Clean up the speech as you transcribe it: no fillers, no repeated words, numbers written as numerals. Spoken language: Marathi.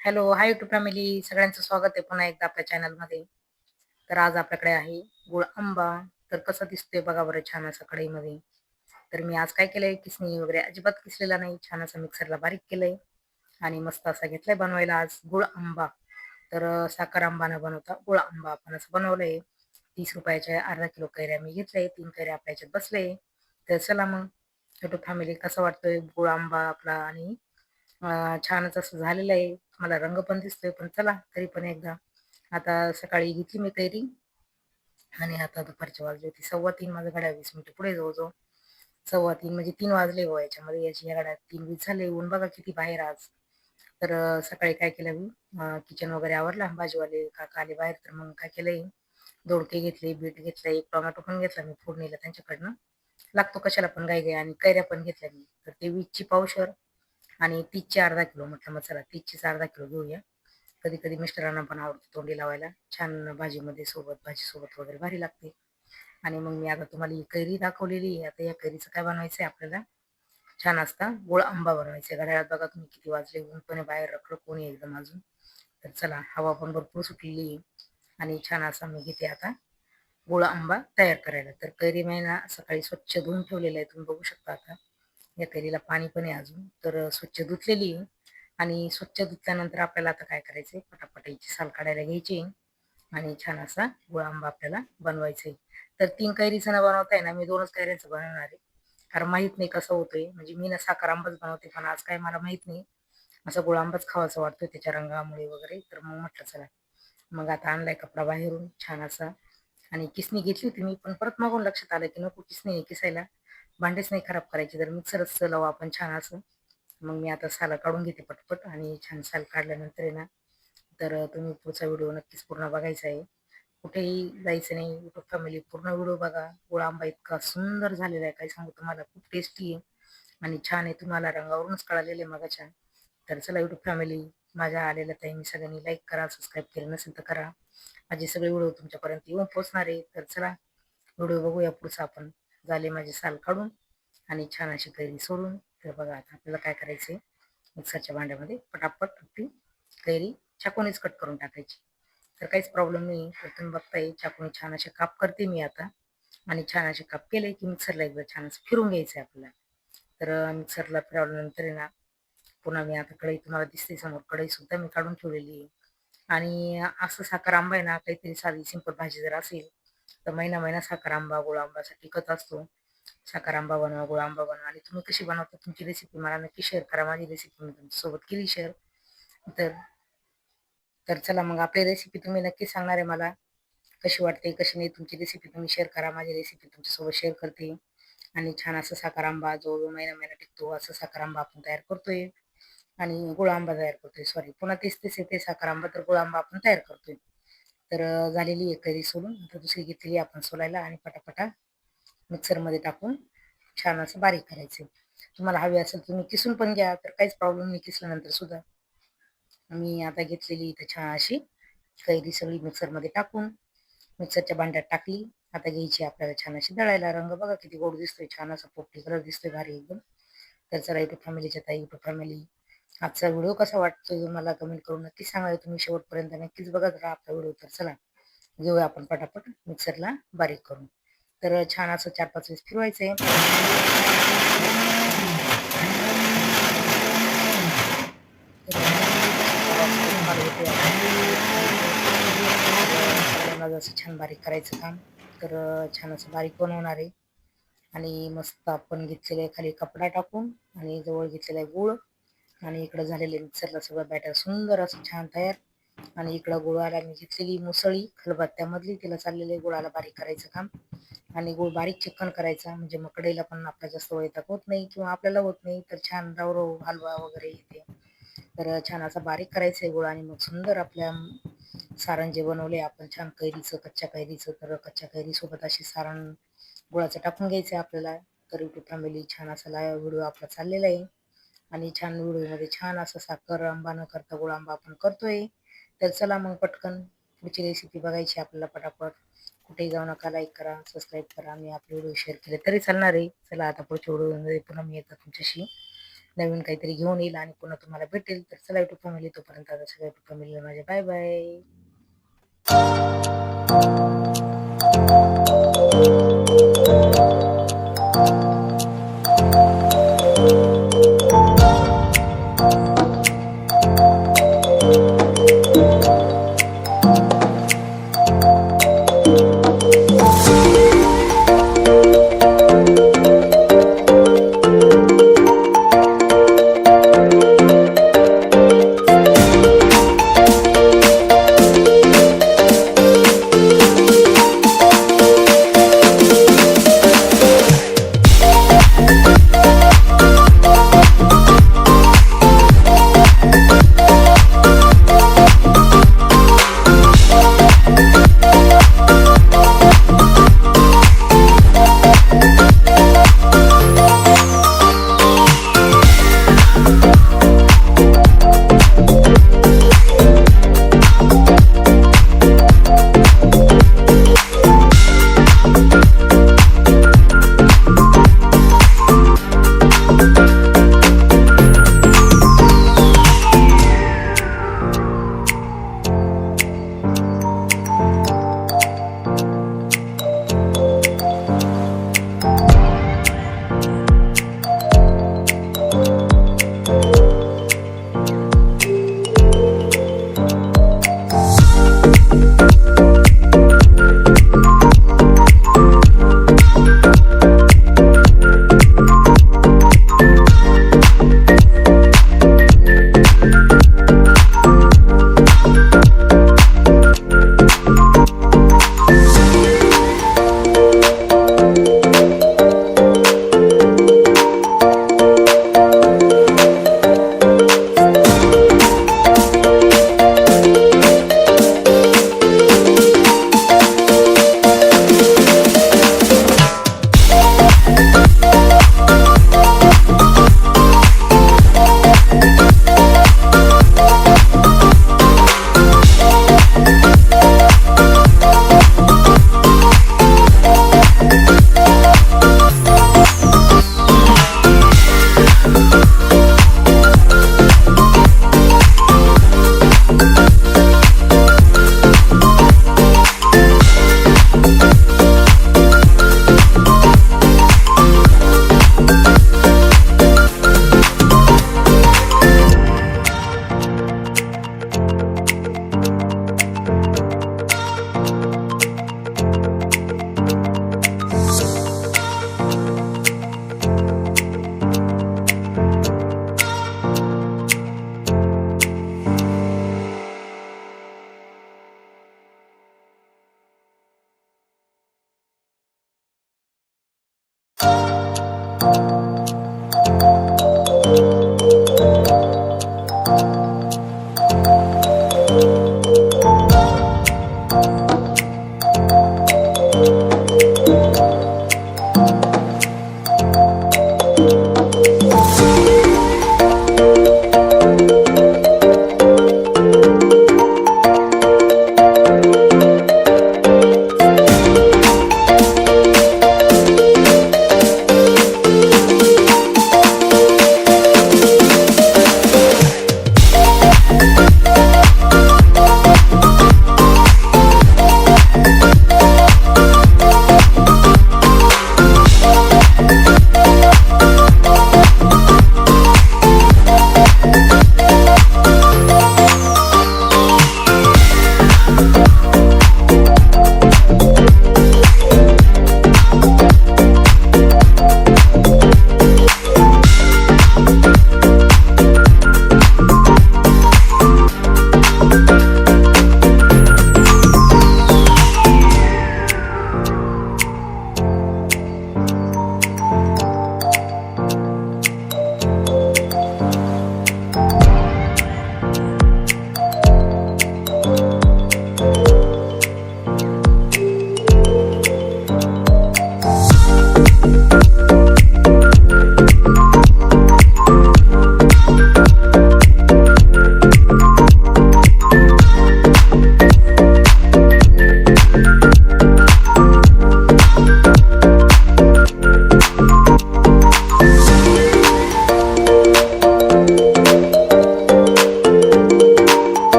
Hello, hi YouTube family. सगळ्यांचं स्वागत आहे पुन्हा एकदा आपल्या चॅनलमध्ये. तर आज आपल्याकडे आहे गुळ आंबा. तर कसा दिसतोय बघा बरं, छान असा कढईमध्ये. तर मी आज काय केलंय, किसणी वगैरे अजिबात किसलेला नाही, छान असं मिक्सरला बारीक केलंय आणि मस्त असा घेतलाय बनवायला आज गुळ आंबा. तर साखर आंबा न बनवता गुळ आंबा आपण असं बनवलंय. 30 रुपयाच्या अर्धा किलो कैऱ्या मी घेतलंय, 3 कैऱ्या आपल्या याच्यात बसले. तर चला मग यूट्यूब फॅमिली, कसा वाटतोय गुळ आंबा आपला. आणि छानच असं झालेलं आहे, मला रंग पण दिसतोय. पण चला तरी पण एकदा, आता सकाळी घेतली मी कैरी आणि आता दुपारची वाजली होती 3:15. माझं घड्याळ 20 मिनिटं पुढे जवळजवळ 3:15 म्हणजे 3 वाजले हो याच्यामध्ये. या घड्याळात 3:20 झाले. ऊन बघा किती बाहेर आज. तर सकाळी काय केलं मी, किचन वगैरे आवरला, भाजीवाले काका आले बाहेर. तर मग काय केलंय, दोडके घेतले, बीट घेतलं, एक टोमॅटो पण घेतला मी फोडणीला त्यांच्याकडनं. लागतो कशाला पण गाय गाय. आणि कैऱ्या पण घेतल्या मी. तर ते 20ची पावशर आणि 30चे अर्धा किलो. म्हटलं मग चला 30चेच अर्धा किलो घेऊया. कधी कधी मिस्टरांना पण आवडतं तोंडी लावायला, छान भाजीमध्ये सोबत, भाजी सोबत वगैरे भारी लागते. आणि मग मी आता तुम्हाला ही कैरी दाखवलेली आहे. आता या कैरीचं काय बनवायचंय आपल्याला, छान असता गुळ आंबा बनवायचा. घड्याळात बघा तुम्ही किती वाजले, ऊन पण आहे बाहेर, रखरख ऊन आहे एकदम अजून. तर चला, हवा पण भरपूर सुटलेली आहे आणि छान असा मी घेते आता गुळ आंबा तयार करायला. तर कैरी मी ना सकाळी स्वच्छ धुवून ठेवलेलं आहे, तुम्ही बघू शकता. आता या कैरीला पाणी पण आहे अजून, तर स्वच्छ धुतलेली आहे. आणि स्वच्छ धुतल्यानंतर आपल्याला आता काय करायचंय, पटापट याची साल काढायला घ्यायची आणि छान असा गुळ आंबा आपल्याला बनवायचा आहे. तर 3 कैरीचं न बनवताय ना, मी 2च कैऱ्यांचं बनवणार आहे. कारण माहित नाही कसं होतंय, म्हणजे मी ना साखर आंबाच बनवते, पण आज काय मला माहित नाही, असं गुळ आंबाच खावासा वाटतोय त्याच्या रंगामुळे वगैरे. तर मग म्हटलं चला, मग आता आणलाय कपडा बाहेरून छान असा. आणि किसणी घेतली होती मी, पण परत मागून लक्षात आलं की नको, किसणी किसायला भांडेच नाही खराब करायचे, तर मिक्सरच लावू आपण छान असं. मग मी आता सालं काढून घेते पटपट. आणि छान साल काढल्यानंतर आहे ना, तर तुम्ही पुढचा व्हिडिओ नक्कीच पूर्ण बघायचा आहे, कुठेही जायचं नाही. यूट्यूब फॅमिली पूर्ण व्हिडिओ बघा. गुळ आंबा इतका सुंदर झालेला आहे, काय सांगू तुम्हाला, खूप टेस्टी आहे आणि छान आहे. तुम्हाला रंगावरूनच कळालेलं आहे मगाच्या. तर चला यूट्यूब फॅमिली, माझ्या आलेल्या ताईंनी सगळ्यांनी लाईक करा, सबस्क्राईब केलं नसेल तर करा. माझे सगळे व्हिडिओ तुमच्यापर्यंत येऊन पोहोचणार आहे. तर चला व्हिडिओ बघूया पुढचा आपण. झाले माझे साल काढून आणि छान अशी कैरी सोडून. तर बघा आता आपल्याला काय करायचंय, मिक्सरच्या भांड्यामध्ये पटापट ती कैरी चाकूनेच कट करून टाकायची. तर काहीच प्रॉब्लेम नाही. तर तुम्ही बघताय चाकूने छान असे काप करते मी आता. आणि छान असे काप केले की मिक्सरला एकदा छान असं फिरून घ्यायचं आहे आपल्याला. तर मिक्सरला फिरवल्यानंतर आहे ना, पुन्हा मी आता कढई तुम्हाला दिसते समोर, कढई सुद्धा मी काढून ठेवलेली आहे. आणि असं साखर आंबा आहे ना, काहीतरी साधी सिंपल भाजी जर असेल तर महिना महिना साखर आंबा गुळ आंबाचा टिकत असतो. साखर आंबा बनवा, गुळ आंबा बनवा. आणि तुम्ही कशी बनवता तुमची रेसिपी मला नक्की शेअर करा. माझी रेसिपी मी तुमच्यासोबत केली शेअर. तर तर चला मग, आपली रेसिपी तुम्ही नक्की सांगणार आहे मला कशी वाटते कशी नाही. तुमची रेसिपी तुम्ही शेअर करा, माझी रेसिपी तुमच्यासोबत शेअर करते. आणि छान असं साखर आंबा जो महिना महिना टिकतो असं साखर आंबा आपण तयार करतोय. आणि गुळ आंबा तयार करतोय, सॉरी पुन्हा तेच तेच येते, साखर आंबा तर गुळ आंबा आपण तयार करतोय. तर झालेली एक कैरी सोलून, आता दुसरी घेतलेली आपण सोलायला. आणि पटापटा मिक्सरमध्ये टाकून छान असं बारीक करायचे. तुम्हाला हवे असेल तुम्ही किसून पण घ्या, तर काहीच प्रॉब्लेम नाही किसल्यानंतर सुद्धा. मी आता घेतलेली इथं छान अशी कैरी सगळी मिक्सरमध्ये टाकून मिक्सरच्या भांड्यात टाकली. आता घ्यायची आपल्याला छान अशी दळायला. रंग बघा किती गोड दिसतोय, छान असा पोपटी कलर दिसतोय, भारी एकदम. तर चला यूट्यूब फॅमिलीच्या ताई, यूट्यूब फॅमिली, आजचा व्हिडिओ कसा वाटतोय मला कमेंट करून नक्की सांगा. तुम्ही शेवटपर्यंत नक्कीच बघत राहा आपला व्हिडिओ. तर चला घेऊया आपण पटापट मिक्सरला बारीक करून. तर छान असं 4-5 वेळेस फिरवायचंय. सगळ्यांना असं छान बारीक करायचं काम. तर छान असं बारीक बनवणार आहे. आणि मस्त आपण घेतलेला आहे खाली कपडा टाकून, आणि जवळ घेतलेला आहे गूळ. आणि इकडं झालेले मिक्सरला सगळं बॅटर सुंदर असं छान तयार. आणि इकडं गुळाला मी घेतलेली मुसळी खलबत्त्यामधली, तिला चाललेलं आहे गुळाला बारीक करायचं काम. आणि गुळ बारीक चिक्कन करायचा, म्हणजे मकडेला पण आपला जास्त वैताग होत नाही किंवा आपल्याला होत नाही. तर छान रवरव हलवा वगैरे येते. तर छान असा बारीक करायचा आहे गुळ. आणि मग सुंदर आपल्या सारण जे बनवले आपण छान कैरीचं, कच्च्या कैरीचं, तर कच्च्या कैरीसोबत अशी सारण गुळाचं टाकून घ्यायचं आहे आपल्याला. तर यूट्यूब फॅमिली छान असा लाईव्ह व्हिडिओ आपला चाललेला आहे. आणि छान व्हिडिओमध्ये छान असं साखर आंबा न करता गुळ आंबा आपण करतोय. तर चला मग पटकन पुढची रेसिपी बघायची आपल्याला पटापट. कुठेही जाऊ नका, लाईक करा, सबस्क्राईब करा. मी आपले व्हिडिओ शेअर केले तरी चालणार आहे. चला आता पुढच्या व्हिडिओमध्ये पुन्हा मी येतो तुमच्याशी. नवीन काहीतरी घेऊन येईल आणि पुन्हा तुम्हाला भेटेल. तर चला युट्यूब फॅमिली, तोपर्यंत आता सगळ्या युट्यूब फॅमिलीला माझे बाय बाय.